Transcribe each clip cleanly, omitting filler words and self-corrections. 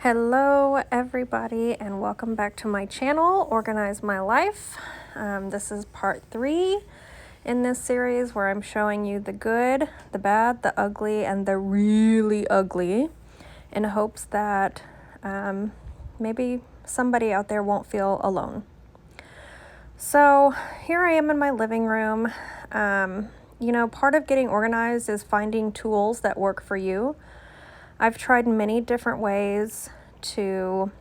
Hello everybody and welcome back to my channel, Organize My Life. This is part 3 in this series where I'm showing you the good, the bad, the ugly, and the really ugly in hopes that maybe somebody out there won't feel alone. So here I am in my living room. Part of getting organized is finding tools that work for you. I've tried many different ways to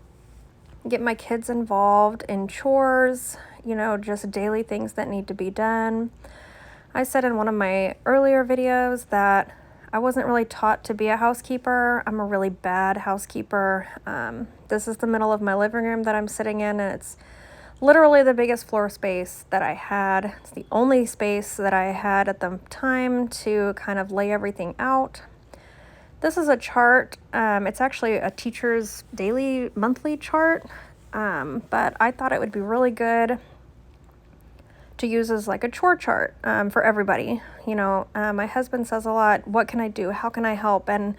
get my kids involved in chores, just daily things that need to be done. I said in one of my earlier videos that I wasn't really taught to be a housekeeper. I'm a really bad housekeeper. This is the middle of my living room that I'm sitting in, and it's literally the biggest floor space that I had. It's the only space that I had at the time to kind of lay everything out. This is a chart. It's actually a teacher's daily, monthly chart, but I thought it would be really good to use as like a chore chart for everybody. My husband says a lot, what can I do? How can I help? And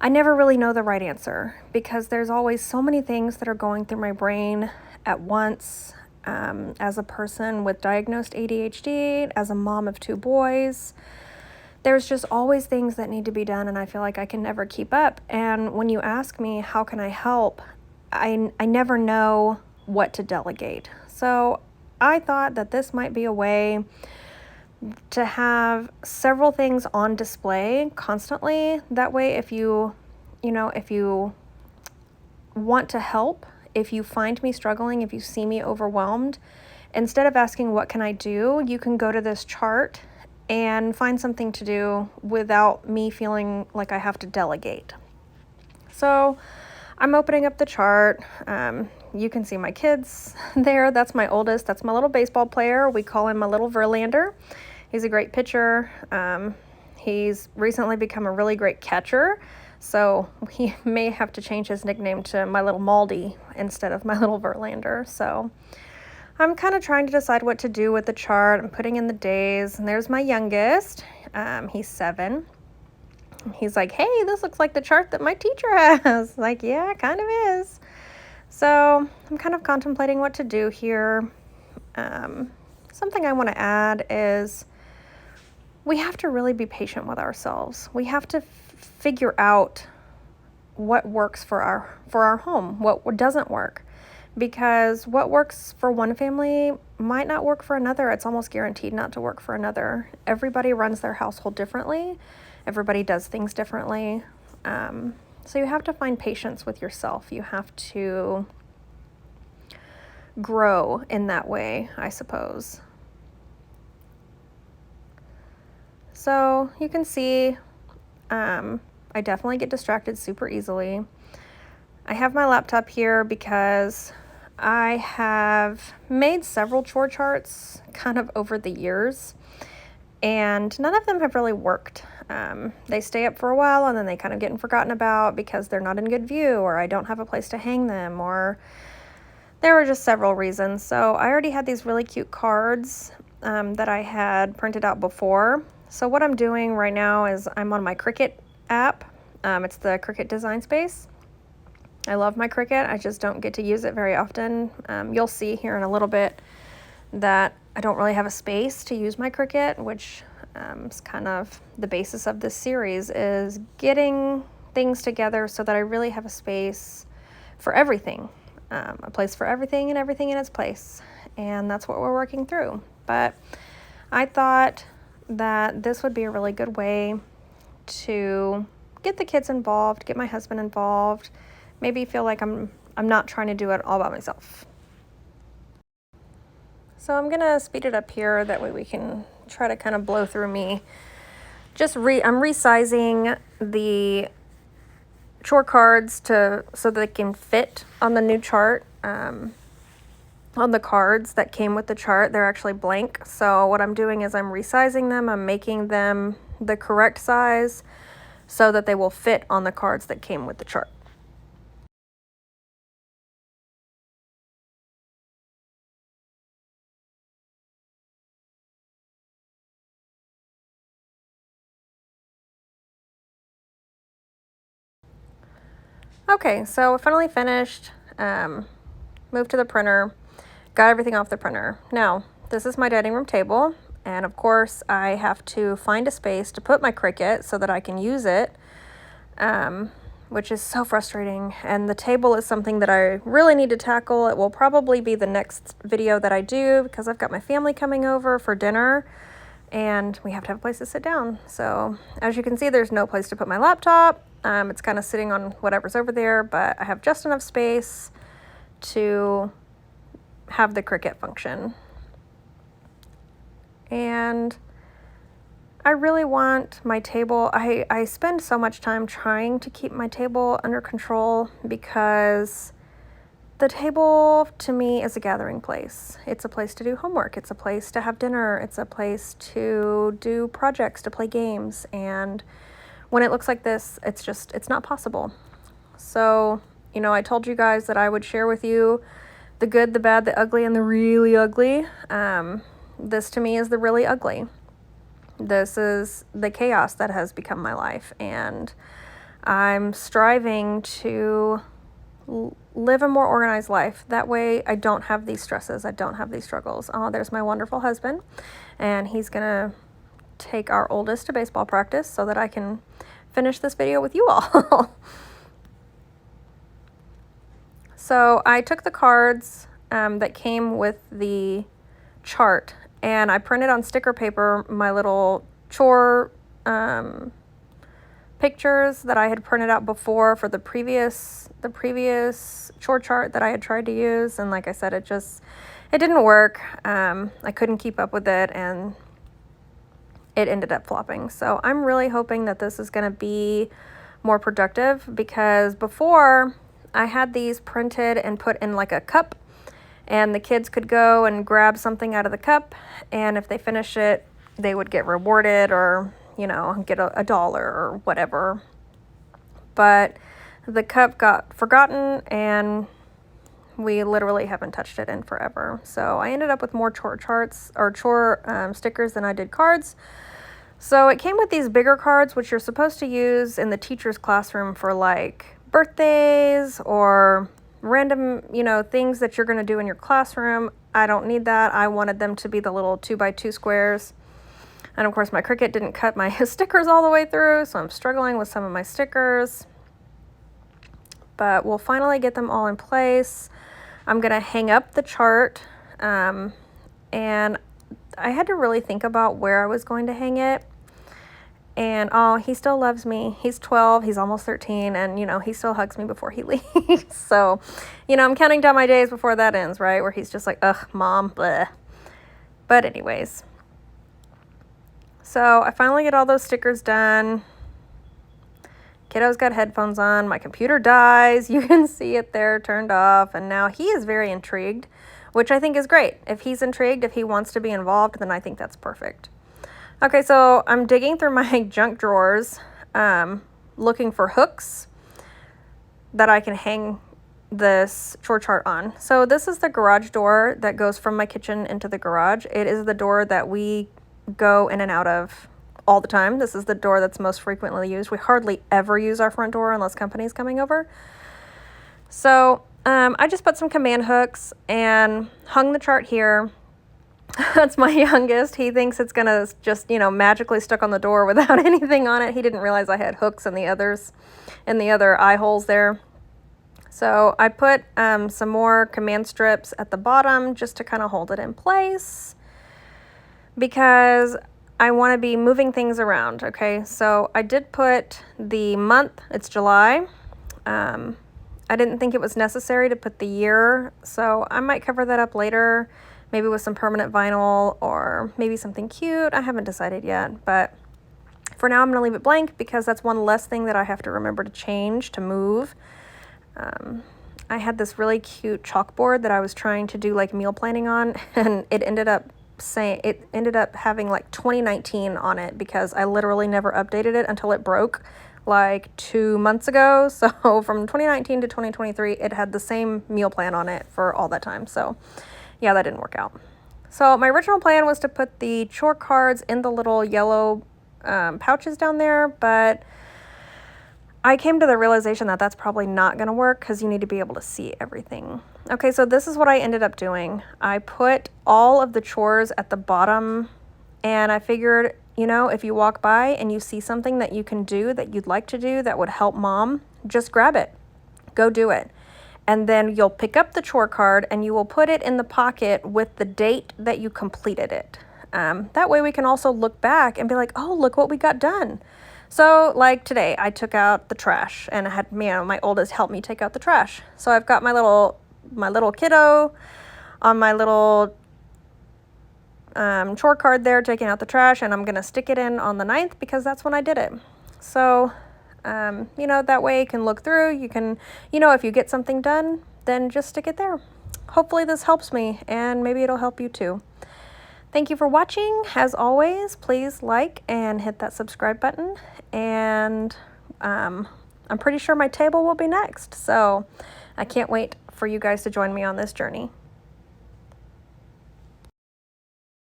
I never really know the right answer because there's always so many things that are going through my brain at once. As a person with diagnosed ADHD, as a mom of 2 boys, there's just always things that need to be done, and I feel like I can never keep up. And when you ask me, how can I help? I never know what to delegate. So I thought that this might be a way to have several things on display constantly. That way, if you want to help, if you find me struggling, if you see me overwhelmed, instead of asking, what can I do? You can go to this chart and find something to do without me feeling like I have to delegate. So I'm opening up the chart. You can see my kids there. That's my oldest. That's my little baseball player. We call him my little Verlander. He's a great pitcher. He's recently become a really great catcher. So he may have to change his nickname to my little Maldy instead of my little Verlander. So I'm kind of trying to decide what to do with the chart. I'm putting in the days, and there's my youngest. He's 7. He's like, hey, this looks like the chart that my teacher has. Like, yeah, it kind of is. So I'm kind of contemplating what to do here. Something I want to add is we have to really be patient with ourselves. We have to figure out what works for our home, what doesn't work. Because what works for one family might not work for another. It's almost guaranteed not to work for another. Everybody runs their household differently. Everybody does things differently. So you have to find patience with yourself. You have to grow in that way, I suppose. So you can see I definitely get distracted super easily. I have my laptop here because I have made several chore charts kind of over the years, and none of them have really worked. They stay up for a while and then they kind of get forgotten about because they're not in good view, or I don't have a place to hang them, or there were just several reasons. So I already had these really cute cards that I had printed out before. So what I'm doing right now is I'm on my Cricut app. It's the Cricut Design Space. I love my Cricut. I just don't get to use it very often. You'll see here in a little bit that I don't really have a space to use my Cricut, which is kind of the basis of this series, is getting things together so that I really have a space for everything, a place for everything and everything in its place. And that's what we're working through. But I thought that this would be a really good way to get the kids involved, get my husband involved, maybe feel like I'm not trying to do it all by myself. So I'm gonna speed it up here, that way we can try to kind of blow through me. I'm resizing the chore cards so they can fit on the new chart. On the cards that came with the chart, they're actually blank. So what I'm doing is I'm resizing them. I'm making them the correct size so that they will fit on the cards that came with the chart. Okay, so I finally finished, moved to the printer, got everything off the printer. Now, this is my dining room table, and of course I have to find a space to put my Cricut so that I can use it, which is so frustrating. And the table is something that I really need to tackle. It will probably be the next video that I do because I've got my family coming over for dinner, and we have to have a place to sit down. So as you can see, there's no place to put my laptop. It's kind of sitting on whatever's over there, but I have just enough space to have the Cricut function. And I really want my table, I spend so much time trying to keep my table under control because the table to me is a gathering place. It's a place to do homework. It's a place to have dinner. It's a place to do projects, to play games. And when it looks like this, it's not possible. So, you know, I told you guys that I would share with you the good, the bad, the ugly, and the really ugly. This to me is the really ugly. This is the chaos that has become my life. And I'm striving to live a more organized life. That way I don't have these stresses. I don't have these struggles. Oh, there's my wonderful husband. And he's gonna take our oldest to baseball practice so that I can finish this video with you all. So I took the cards that came with the chart, and I printed on sticker paper my little chore pictures that I had printed out before for the previous chore chart that I had tried to use. And like I said, it didn't work. I couldn't keep up with it, and it ended up flopping. So I'm really hoping that this is going to be more productive, because before I had these printed and put in like a cup, and the kids could go and grab something out of the cup, and if they finish it, they would get rewarded, or, you know, get a dollar or whatever. But the cup got forgotten, and we literally haven't touched it in forever. So I ended up with more chore charts or chore stickers than I did cards. So it came with these bigger cards, which you're supposed to use in the teacher's classroom for like birthdays or random, you know, things that you're going to do in your classroom. I don't need that. I wanted them to be the little 2x2 squares. And of course my Cricut didn't cut my stickers all the way through, so I'm struggling with some of my stickers. But we'll finally get them all in place. I'm going to hang up the chart, and I had to really think about where I was going to hang it. And oh, he still loves me. He's 12, he's almost 13, and you know, he still hugs me before he leaves. So, you know, I'm counting down my days before that ends, right? Where he's just like, ugh, mom, bleh. But anyways, so I finally get all those stickers done. Kiddo's got headphones on. My computer dies. You can see it there turned off. And now he is very intrigued, which I think is great. If he's intrigued, if he wants to be involved, then I think that's perfect. Okay, so I'm digging through my junk drawers, looking for hooks that I can hang this chore chart on. So this is the garage door that goes from my kitchen into the garage. It is the door that we go in and out of all the time. This is the door that's most frequently used. We hardly ever use our front door unless company's coming over. So I just put some command hooks and hung the chart here. That's my youngest. He thinks it's gonna just, you know, magically stuck on the door without anything on it. He didn't realize I had hooks in the other eye holes there. So I put some more command strips at the bottom just to kind of hold it in place, because I want to be moving things around. Okay, so I did put the month, it's July. I didn't think it was necessary to put the year, so I might cover that up later, maybe with some permanent vinyl or maybe something cute. I haven't decided yet, but for now I'm going to leave it blank because that's one less thing that I have to remember to change, to move. I had this really cute chalkboard that I was trying to do like meal planning on, and it ended up having like 2019 on it because I literally never updated it until it broke like 2 months ago. So from 2019 to 2023, it had the same meal plan on it for all that time. So yeah, that didn't work out. So my original plan was to put the chore cards in the little yellow pouches down there, but I came to the realization that that's probably not going to work because you need to be able to see everything. Okay, so this is what I ended up doing. I put all of the chores at the bottom, and I figured, you know, if you walk by and you see something that you can do that you'd like to do that would help mom, just grab it. Go do it. And then you'll pick up the chore card and you will put it in the pocket with the date that you completed it. That way we can also look back and be like, oh, look what we got done. So like today, I took out the trash, and I had, you know, my oldest help me take out the trash. So I've got my little kiddo on my little chore card there taking out the trash, and I'm gonna stick it in on the 9th because that's when I did it. So you know, that way you can look through, you can, you know, if you get something done, then just stick it there. Hopefully this helps me, and maybe it'll help you too. Thank you for watching. As always, please like and hit that subscribe button, and I'm pretty sure my table will be next, so I can't wait for you guys to join me on this journey.